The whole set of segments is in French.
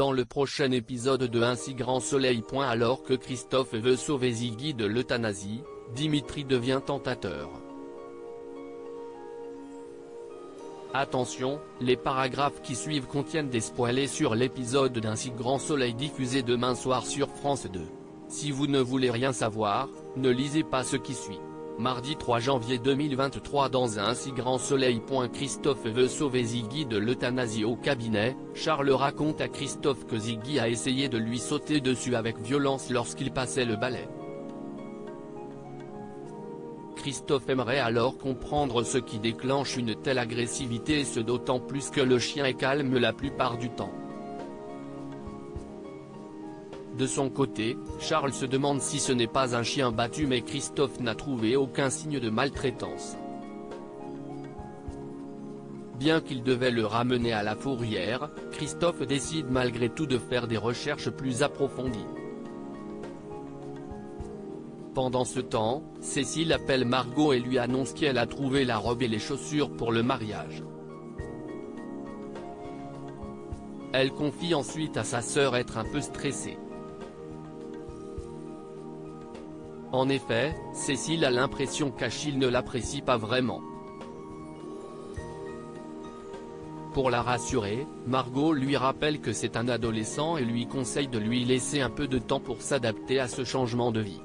Dans le prochain épisode de Un si grand soleil. Alors que Christophe veut sauver Ziggy de l'euthanasie, Dimitri devient tentateur. Attention, les paragraphes qui suivent contiennent des spoilers sur l'épisode d'Un si grand soleil diffusé demain soir sur France 2. Si vous ne voulez rien savoir, ne lisez pas ce qui suit. Mardi 3 janvier 2023 dans Un si grand soleil. Christophe veut sauver Ziggy de l'euthanasie au cabinet. Charles raconte à Christophe que Ziggy a essayé de lui sauter dessus avec violence lorsqu'il passait le balai. Christophe aimerait alors comprendre ce qui déclenche une telle agressivité et ce d'autant plus que le chien est calme la plupart du temps. De son côté, Charles se demande si ce n'est pas un chien battu mais Christophe n'a trouvé aucun signe de maltraitance. Bien qu'il devait le ramener à la fourrière, Christophe décide malgré tout de faire des recherches plus approfondies. Pendant ce temps, Cécile appelle Margot et lui annonce qu'elle a trouvé la robe et les chaussures pour le mariage. Elle confie ensuite à sa sœur être un peu stressée. En effet, Cécile a l'impression qu'Achille ne l'apprécie pas vraiment. Pour la rassurer, Margot lui rappelle que c'est un adolescent et lui conseille de lui laisser un peu de temps pour s'adapter à ce changement de vie.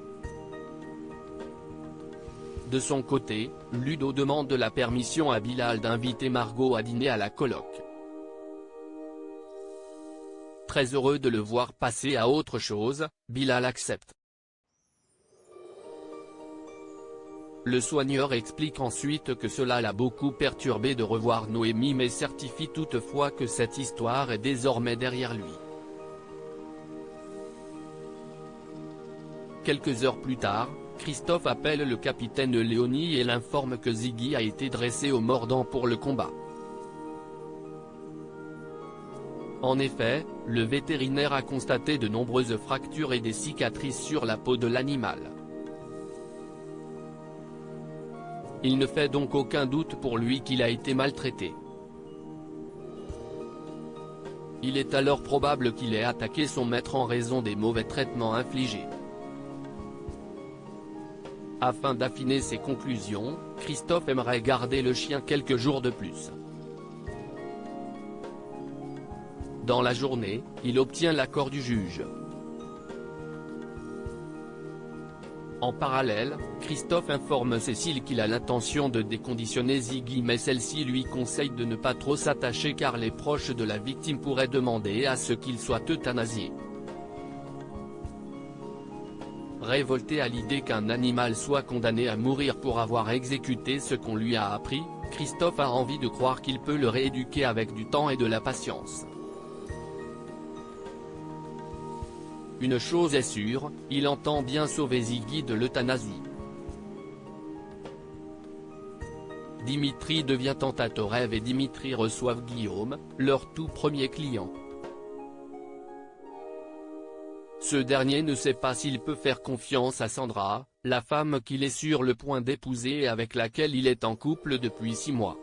De son côté, Ludo demande la permission à Bilal d'inviter Margot à dîner à la coloc. Très heureux de le voir passer à autre chose, Bilal accepte. Le soigneur explique ensuite que cela l'a beaucoup perturbé de revoir Noémie mais certifie toutefois que cette histoire est désormais derrière lui. Quelques heures plus tard, Christophe appelle le capitaine Léonie et l'informe que Ziggy a été dressé au mordant pour le combat. En effet, le vétérinaire a constaté de nombreuses fractures et des cicatrices sur la peau de l'animal. Il ne fait donc aucun doute pour lui qu'il a été maltraité. Il est alors probable qu'il ait attaqué son maître en raison des mauvais traitements infligés. Afin d'affiner ses conclusions, Christophe aimerait garder le chien quelques jours de plus. Dans la journée, il obtient l'accord du juge. En parallèle, Christophe informe Cécile qu'il a l'intention de déconditionner Ziggy mais celle-ci lui conseille de ne pas trop s'attacher car les proches de la victime pourraient demander à ce qu'il soit euthanasié. Révolté à l'idée qu'un animal soit condamné à mourir pour avoir exécuté ce qu'on lui a appris, Christophe a envie de croire qu'il peut le rééduquer avec du temps et de la patience. Une chose est sûre, il entend bien sauver Ziggy de l'euthanasie. Dimitri devient tentateur et Dimitri reçoivent Guillaume, leur tout premier client. Ce dernier ne sait pas s'il peut faire confiance à Sandra, la femme qu'il est sur le point d'épouser et avec laquelle il est en couple depuis 6 mois.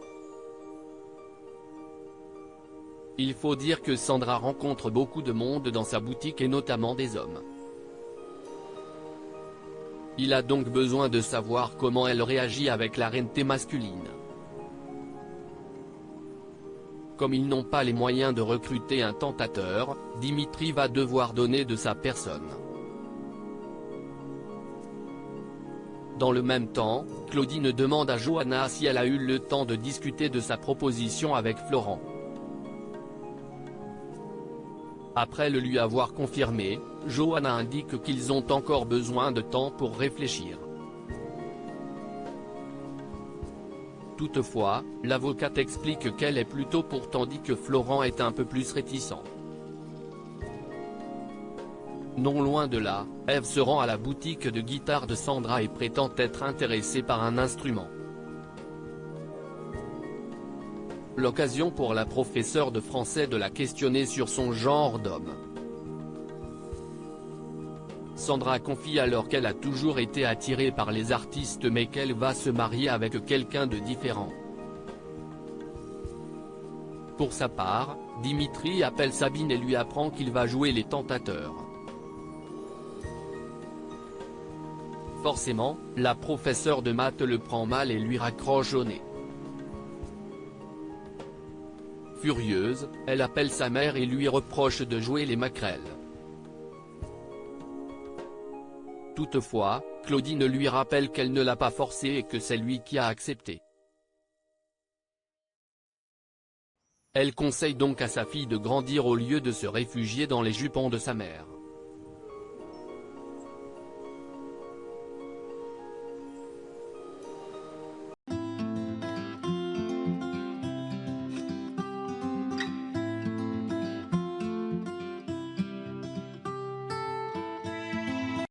Il faut dire que Sandra rencontre beaucoup de monde dans sa boutique et notamment des hommes. Il a donc besoin de savoir comment elle réagit avec la reine masculine. Comme ils n'ont pas les moyens de recruter un tentateur, Dimitri va devoir donner de sa personne. Dans le même temps, Claudine demande à Johanna si elle a eu le temps de discuter de sa proposition avec Florent. Après le lui avoir confirmé, Johanna indique qu'ils ont encore besoin de temps pour réfléchir. Toutefois, l'avocate explique qu'elle est plutôt pour tandis que Florent est un peu plus réticent. Non loin de là, Ève se rend à la boutique de guitare de Sandra et prétend être intéressée par un instrument. L'occasion pour la professeure de français de la questionner sur son genre d'homme. Sandra confie alors qu'elle a toujours été attirée par les artistes mais qu'elle va se marier avec quelqu'un de différent. Pour sa part, Dimitri appelle Sabine et lui apprend qu'il va jouer les tentateurs. Forcément, la professeure de maths le prend mal et lui raccroche au nez. Furieuse, elle appelle sa mère et lui reproche de jouer les maquerelles. Toutefois, Claudine lui rappelle qu'elle ne l'a pas forcé et que c'est lui qui a accepté. Elle conseille donc à sa fille de grandir au lieu de se réfugier dans les jupons de sa mère.